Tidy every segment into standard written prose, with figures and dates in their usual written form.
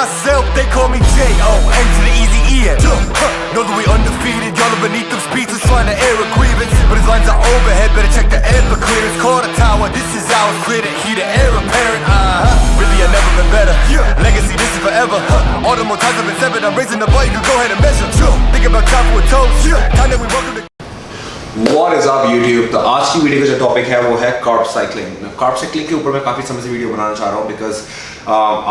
myself, they call me J.O. N to the easy E. Know that we undefeated, y'all are beneath them speeches trying to air a grievance. But his lines are overhead, better check the air for clearance. Call the tower, this is ours, clear the heat, the air apparent. Really, I've never been better. Legacy, this is forever. All the more times I've been severed, I'm raising the bar, you can go ahead and measure. Think about time for a toast. Time that we welcome to What is up YouTube? तो आज की video का जो topic है वो है carb cycling. Carb cycling के ऊपर मैं काफ़ी समय से वीडियो बनाना चाह रहा हूँ बिकॉज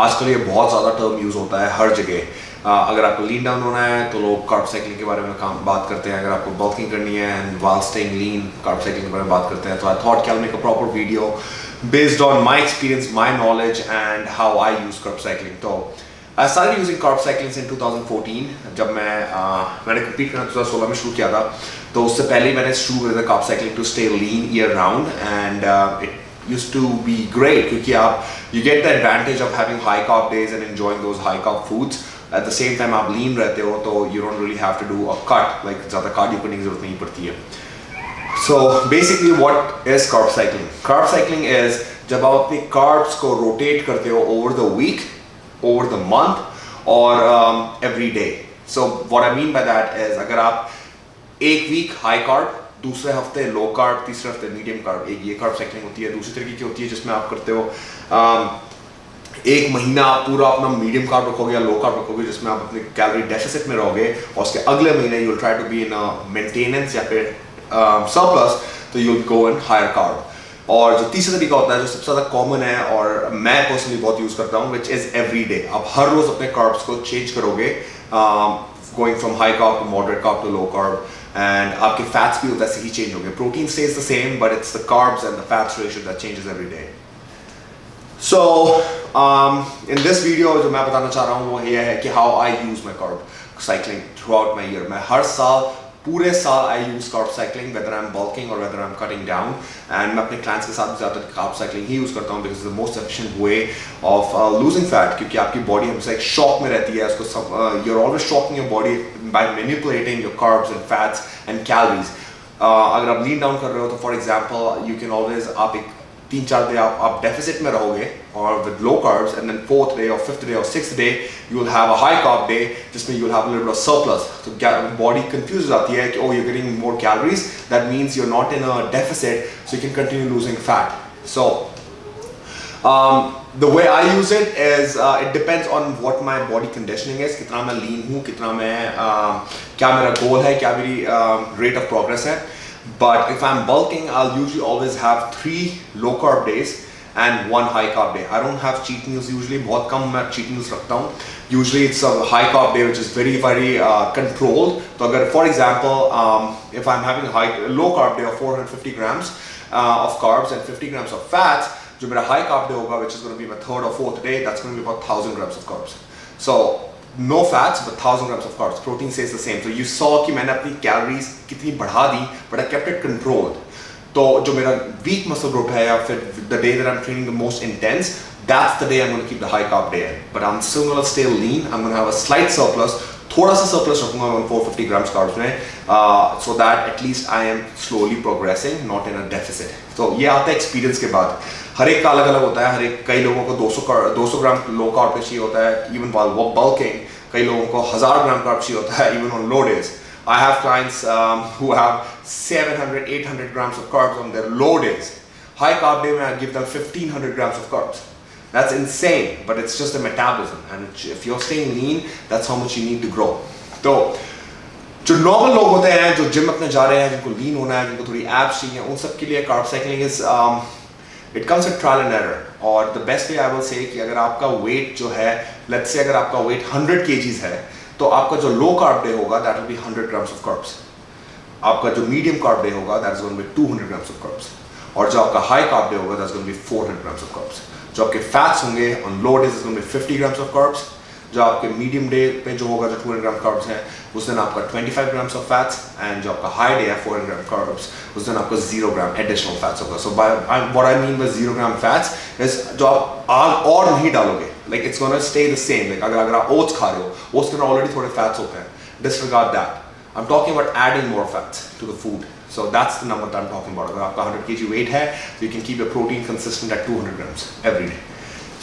आजकल ये बहुत ज़्यादा टर्म यूज़ होता है हर जगह। अगर आपको लीन डाउन होना है तो लोग कार्ब साइकिलिंग के बारे में बात करते हैं। अगर आपको बल्किंग करनी है and while staying lean, carb cycling के बारे में बात करते हैं। तो I thought I will make a proper video based on my experience, my knowledge and how I use carb cycling. तो I started using carb cycling in 2014 जब मैंने compete करना 2016 में शुरू किया था। तो उससे पहले मैंने शुरू किया था carb cycling to stay lean year round and it used to be great क्योंकि आप you get the advantage of having high carb days and enjoying those high carb foods at the same time आप lean रहते हो तो you don't really have to do a cut like ज़्यादा cardio करने की ज़रूरत नहीं पड़ती है। So basically what is carb cycling? Carb cycling is जब आप अपने carbs को rotate करते हो over the week, over the month or every day. So what I mean by that is अगर आप एक वीक हाई कार्ब, दूसरे हफ्ते लो कार्ब, तीसरे हफ्ते मीडियम कार्ब, एक ये कार्ब साइकिलिंग होती है। दूसरी तरीके की होती है जिसमें आप करते हो एक महीना आप पूरा अपना मीडियम कार्ब रखोगे या लो कार्ब रखोगे जिसमें आप अपने कैलोरी डेफिसिट में रहोगे और उसके अगले महीने you will try to be in maintenance या फिर सरप्लस तो you will go in higher carb. और जो तीसरा तरीका होता है जो सबसे ज़्यादा कॉमन है और मैं पर्सनली बहुत यूज़ करता हूँ विच इज़ एवरी डे। आप हर रोज़ अपने कार्ब्स को चेंज करोगे going from high carb to moderate carb to low carb and आपके फैट्स भी वैसे ही चेंज होंगे। Protein stage the same but it's the carbs and the fats ratio that changes every day. So in this video जो मैं बताना चाह रहा हूँ वो ये है कि how I use my carb cycling throughout my year. मैं हर साल पूरे साल I use carb cycling whether I am bulking और whether I am cutting down and मैं अपने क्लाइंट्स के साथ भी ज़्यादातर कार्ब साइकिलिंग ही यूज़ करता हूँ because the most efficient way of losing fat क्योंकि आपकी बॉडी हमेशा एक शॉक में रहती है। उसको सब you are always shocking your body by manipulating your carbs and fats and calories. अगर आप लीन डाउन कर रहे हो तो for example you can always आप एक 3-4 डे आप डेफिसिट में रहोगे और with low carbs and then 4th day or 5th day or 6th day you will have a high carb day जिसमें you will have a little bit of surplus। तो body confuse हो जाती है कि oh you're getting more calories that means you're not in a deficit so you can continue losing fat। So the way I use it is it depends on what my body conditioning is, कितना मैं lean हूँ, कितना मैं क्या मेरा goal है, क्या मेरी rate of progress है। But if I'm bulking, I'll usually always have 3 low carb days and 1 high carb day. I don't have cheat meals usually. बहुत कम मैं cheat meals रखता हूँ. Usually it's a high carb day which is very controlled. तो अगर for example if I'm having a low carb day of 450 grams of carbs and 50 grams of fats, जो मेरा high carb day होगा which is going to be my 3rd or 4th day, that's going to be about 1000 grams of carbs. So no fats but 1000 grams of carbs. Protein stays the same. So you saw कि मैंने अपनी calories कितनी बढ़ा दी but I kept it controlled. तो जो मेरा weak muscle group है या फिर the day that I'm training the most intense, that's the day I'm going to keep the high carb day in. But I'm still going to stay lean. I'm going to have a slight surplus. थोड़ा सा surplus रखूँगा 450 grams carbs में so that at least I am slowly progressing, not in a deficit. तो ये आता है experience के बाद। हर एक का अलग अलग होता है। हर एक कई लोगों को 200 ग्राम लो कार्ब चाहिए होता है even while bulking। कई लोगों को 1000 ग्राम कार्ब चाहिए होता है even on low days। I have clients who have 700-800 grams of carbs on their low days. High carb day में I give them 1500 grams of carbs. That's insane, but it's just a metabolism and if you're staying lean, that's how much you need to grow. तो जो normal लोग होते हैं जो gym अपने जा रहे हैं, जिनको लीन होना है, जिनको थोड़ी एब्स चाहिए, उन सब के लिए carb cycling is it comes with trial and error. और the best way I will say कि अगर आपका वेट जो है लेट्स से अगर आपका वेट 100 kgs है तो आपका जो लो कार्ब डे होगा that will be 100 grams of carbs। आपका जो मीडियम कार्ब डे होगा that is going to be 200 grams of carbs और जो आपका हाई कार्ब डे होगा that is going to be 400 grams of carbs। जो आपके फैट्स होंगे on low days is going to be 50 grams of carbs। जो आपके मीडियम डे पे जो होगा जो 200 ग्राम कार्ब्स हैं उस दिन आपका 25 grams of fats एंड जो आपका हाई डे है 400 ग्राम कार्ब्स उस दिन आपका 0 ग्राम एडिशनल फैट्स होगा। So what I mean by 0 gram fats is जो आप आग और नहीं डालोगे like it's gonna stay the same. Like अगर आप ओट्स खा रहे हो ओट्स के अंदर ऑलरेडी थोड़े फैट्स होते हैं, disregard that. I am talking about adding more fats to the food. So that's the number that I'm talking about. अगर आपका 100 kg weight है, so you can keep your protein consistent at 200 grams every day.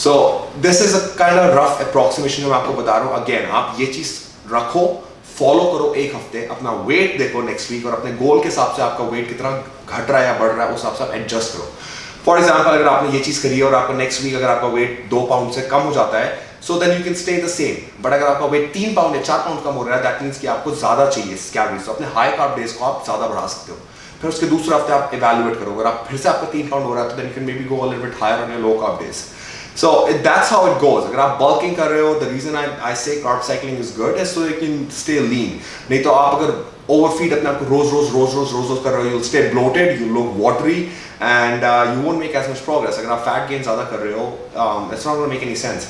So this is a kind of rough approximation जो मैं आपको बता रहा हूँ. Again आप ये चीज रखो, फॉलो करो एक हफ्ते, अपना वेट देखो नेक्स्ट वीक और अपने गोल के हिसाब से आपका वेट कितना घट रहा है या बढ़ रहा है उस हिसाब से आप एडजस्ट करो. फॉर एग्जाम्पल अगर आपने ये चीज करी है और आपका नेक्स्ट वीक अगर आपका वेट 2 पाउंड से कम हो जाता है, so then you can stay the same. But अगर आपका वेट 3 पाउंड या 4 पाउंड कम हो रहा है, दैट मीन्स कि आपको ज्यादा चाहिए कैलोरीज. तो अपने हाई कार्ब डेज को आप ज्यादा बढ़ा सकते हो. फिर उसके दूसरे हफ्ते आप इवैल्यूएट करो, अगर आप फिर से आपका 3 पाउंड हो रहा है तो then you can maybe go a little bit higher on your low carb days. So that's how it goes. अगर आप bulking कर रहे हो, the reason I say carb cycling is good is so you can stay lean. नहीं तो आप अगर overfeed अपने आप को रोज कर रहे हो, you'll stay bloated, you'll look watery, and you won't make as much progress. अगर आप fat gain ज़्यादा कर रहे हो, it's not going to make any sense.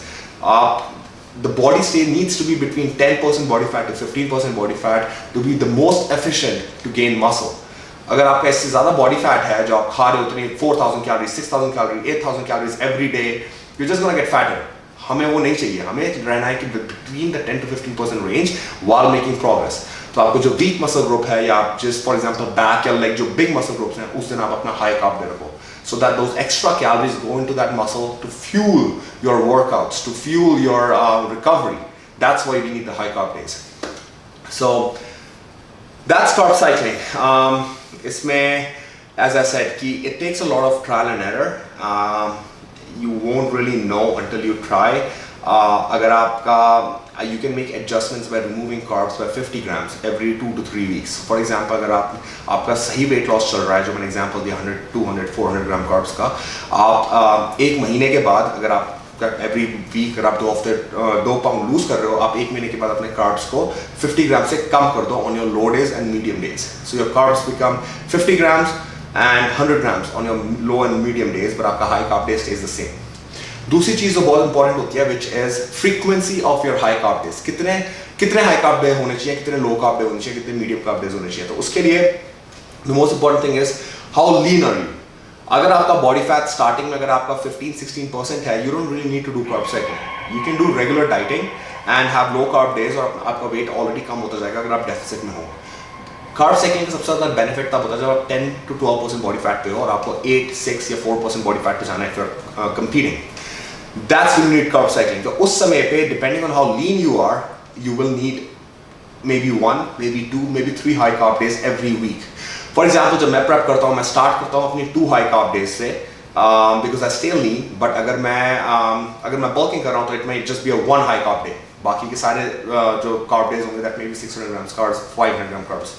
The body state needs to be between 10% body fat to 15% body fat to be the most efficient to gain muscle. अगर आपका इससे ज़्यादा body fat है जो आप खा रहे हो, उतनी 4,000 calories, 6,000 calories, 8,000 calories every day, you're just gonna get fatter. हमें वो नहीं चाहिए. हमें रहना है कि between the 10 to 15% range while making progress. तो आपको जो weak muscle group है या आप just for example back या leg जो big muscle groups हैं, उस दिन आप अपना high carb दे रखो. So that those extra calories go into that muscle to fuel your workouts, to fuel your recovery. That's why we need the high carb days. So that's carb cycling. इसमें as I said कि it takes a lot of trial and error. You won't really know until you try. अगर आपका you can make adjustments by removing carbs by 50 grams every 2 to 3 weeks. For example, अगर आपका सही weight loss चल रहा है, जो मैंने example दिया 100, 200, 400 ग्राम carbs का, आप एक महीने के बाद अगर आप every week अगर आप 2 पाउंड लूज कर रहे हो, आप एक महीने के बाद अपने carbs को 50 ग्राम से कम कर दो on your low days and medium days. So your carbs become 50 grams and 100 grams on your low and medium days, but आपका high carb day stays the same. दूसरी चीज जो बहुत इंपॉर्टेंट होती है which is frequency of your high carb days. कितने high carb day होने चाहिए, कितने low carb day होने चाहिए, कितने medium carb days होने चाहिए. तो उसके लिए the most important thing is how lean are you. अगर आपका body fat starting में अगर आपका 15-16% है, you don't really need to do carb cycling. You can do regular dieting and have low carb days और आपका weight already कम होता जाएगा अगर आप deficit में हो. कार्ब साइकिलिंग का सबसे ज़्यादा बेनिफिट तब होता है जब आप 10 to 12% बॉडी फैट पे हो और आपको 8, 6 या 4% बॉडी फैट पे जाना है for competing. That's when you need carb cycling. तो उस समय पे depending on how lean you are, you will need maybe 1, maybe 2, maybe 3 high carb days every week. For example जब मैं प्रेप करता हूँ, मैं स्टार्ट करता हूँ अपनी 2 हाई कार्ब डेज से because I stay lean. But अगर मैं बल्किंग कर रहा हूँ तो it may just be a 1 high carb day. बाकी के सारे जो कार्ब डेज होंगे that may be 600 grams carbs, 500 grams carbs.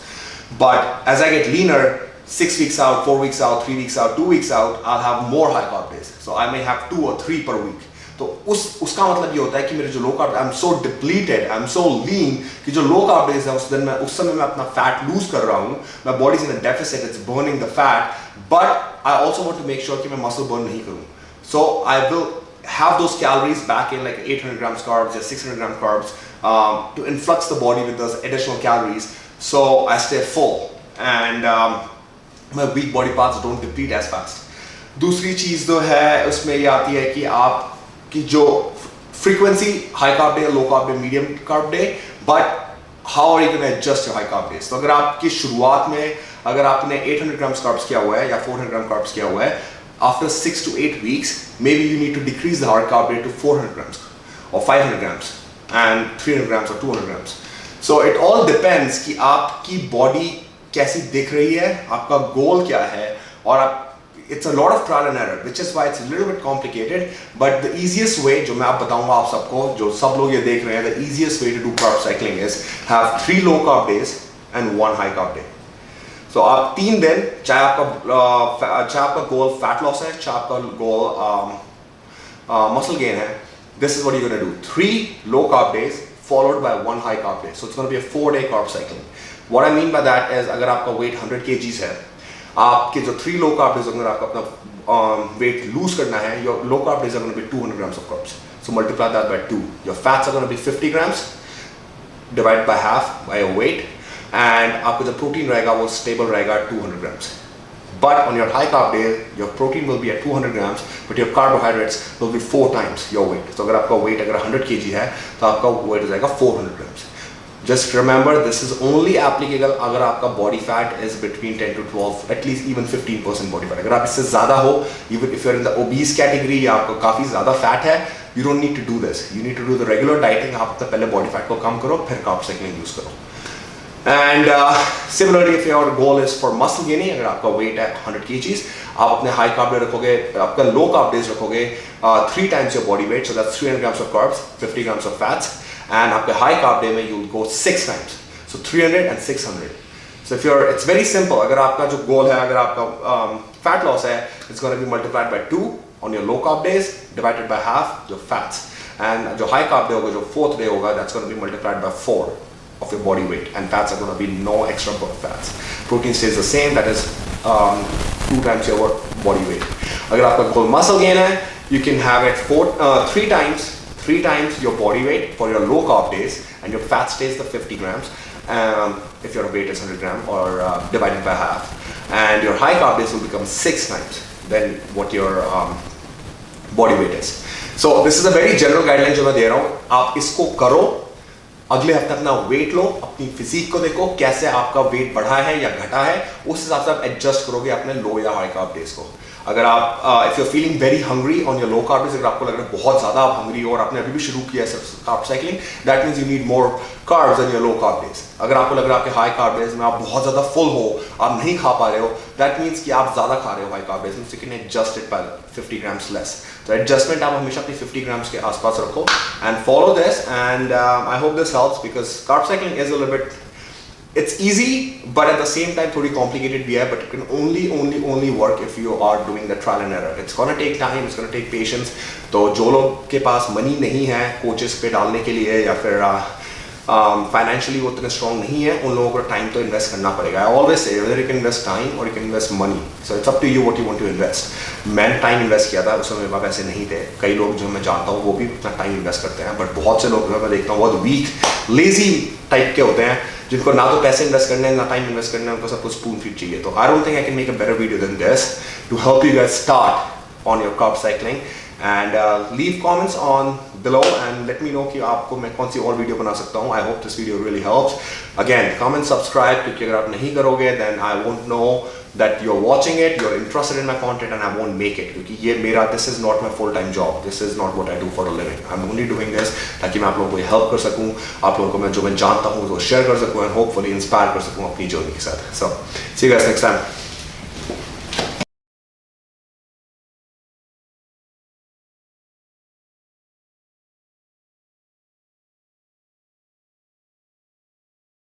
But as I get leaner, 6 weeks out, 4 weeks out, 3 weeks out, 2 weeks out, I'll have more high carb days. So I may have 2 or 3 per week. तो उसका मतलब ये होता है कि मेरे जो low carb, I'm so depleted, I'm so lean कि जो लो कार्ब डेज है उस समय मैं अपना फैट लूज कर रहा हूँ. My body's in a deficit, it's burning the fat, but I also want to make sure कि मैं muscle burn नहीं करूँ. So I will have those calories back in like 800 grams carbs or 600 gram carbs to influx the body with those additional calories. So I stay full and my weak body parts don't deplete as fast. दूसरी चीज़ जो है उसमें ये आती है कि आपकी जो frequency high carb day, low carb day, medium carb day, but how are you going to adjust your high carb days? तो अगर आपकी शुरुआत में अगर आपने 800 grams carbs किया हुआ है या 400 grams carbs किया हुआ है, after 6 to 8 weeks, maybe you need to decrease the hard carb day to 400 grams or 500 grams and 300 grams or 200 grams. So it all depends कि आपकी body कैसी दिख रही है, आपका goal क्या है, और it's a lot of trial and error, which is why it's a little bit complicated. But the easiest way, जो मैं आप बताऊंगा आप सबको, जो सब लोग ये देख रहे हैं, the easiest way to do carb cycling is have 3 low carb days and 1 high carb day. So आप 3 दिन, चाहे आपका goal fat loss है, चाहे आपका goal muscle gain है, this is what you're going to do. 3 low carb days followed by 1 high carb day. So it's going to be a 4-day carb cycling. What I mean by that is अगर आपका weight 100 kgs है, आपके जो 3 low carb days अगर आपका अपना weight lose करना है, your low carb days are going to be 200 grams of carbs. So multiply that by 2. Your fats are going to be 50 grams divided by half by your weight, and आपका जो protein रहेगा वो stable रहेगा 200 grams. But on your high carb day, your protein will be at 200 grams, but your carbohydrates will be 4 times your weight. So अगर आपका weight अगर 100 kg है, तो आपका weight हो जाएगा 400 grams. Just remember, this is only applicable अगर आपका body fat is between 10 to 12, at least even 15% body fat. अगर आप इससे ज़्यादा हो, even if you're in the obese category या आपको काफ़ी ज़्यादा fat है, you don't need to do this. You need to do the regular dieting. आप अपने पहले body fat को कम करो, फिर carb cycling use करो. And similarly, if your goal is for muscle gaining, अगर आपका weight है 100 kgs, आप अपने high carb day रखोगे, आपका low carb days रखोगे 3 times your body weight, so that's 300 grams of carbs, 50 grams of fats. And आपके high carb day में you'll go 6 times, so 300 and 600. So if you're, it's very simple. अगर आपका जो goal है, अगर आपका fat loss है, it's going to be multiplied by 2 on your low carb days, divided by half your fats. And जो high carb day होगा, जो 4th day होगा, that's going to be multiplied by 4 of your body weight. And fats are going to be no extra fats. Protein stays the same, that is 2 times your body weight. अगर आपका goal muscle gain है, you can have it 3 times your body weight for your low carb days, and your fat stays the 50 grams if your weight is 100 grams, or divided by half, and your high carb days will become 6 times than what your body weight is. So this is a very general guideline जो मैं दे रहा हूँ. आप इसको करो, अगले हफ्ते अपना वेट लो, अपनी फिजिक को देखो कैसे आपका वेट बढ़ा है या घटा है, उस हिसाब से आप एडजस्ट करोगे अपने लो या हाई कार्ब डेज को. अगर आप if you are feeling very hungry on your low carb days, अगर आपको लग रहा है बहुत ज़्यादा आप हंग्री हो और आपने अभी भी शुरू किया है carb cycling, that means you need more carbs in your low carb days. अगर आपको लग रहा है आपके हाई कार्ब डेज में आप बहुत ज़्यादा फुल हो, आप नहीं खा पा रहे हो, दैट मीन्स कि आप ज़्यादा खा रहे हो हाई कार्ब डेज में, so you can adjust it by 50 grams less. तो एडजस्टमेंट आप हमेशा अपनी 50 grams के आसपास रखो and follow this. And I hope this helps, because carb cycling is a little bit, it's easy, but at the same time थोड़ी complicated भी है, but it can only work if you are doing the trial and error. It's gonna take time, it's gonna take patience. तो जो लोग के पास money नहीं है coaches पे डालने के लिए या फिर फाइनेंशियली वो उतने स्ट्रॉन्ग नहीं है, उन लोगों को टाइम तो इन्वेस्ट करना पड़ेगा. I always say whether you can invest time or you can invest money, so it's up to you what you want to invest. मैंने टाइम इन्वेस्ट किया था, उस समय मेरे पास पैसे नहीं थे. कई लोग जो मैं जानता हूँ वो भी अपना टाइम इन्वेस्ट करते हैं, बट बहुत से लोग मैं देखता हूँ बहुत वीक लेजी टाइप के होते हैं, जिनको ना तो पैसे इन्वेस्ट करने हैं ना टाइम इन्वेस्ट करना है, उनको सब कुछ स्पून फीड चाहिए. तो I don't think I can make a better video than this to help you guys start on your carb cycling. And leave comments on below and let me know कि आपको मैं कौन सी और video बना सकता हूँ. I hope this video really helps. Again, comment, subscribe, क्योंकि अगर आप नहीं करोगे then I won't know that you're watching it, you're interested in my content, and I won't make it, क्योंकि ये मेरा, this is not my full-time job, this is not what I do for a living. I'm only doing this ताकि मैं आप लोगों को help कर सकूँ, आप लोगों को मैं जो मैं जानता हूँ वो शेयर कर सकूँ and hopefully inspire कर सकूँ अपनी जर्नी के साथ. So see you guys next time.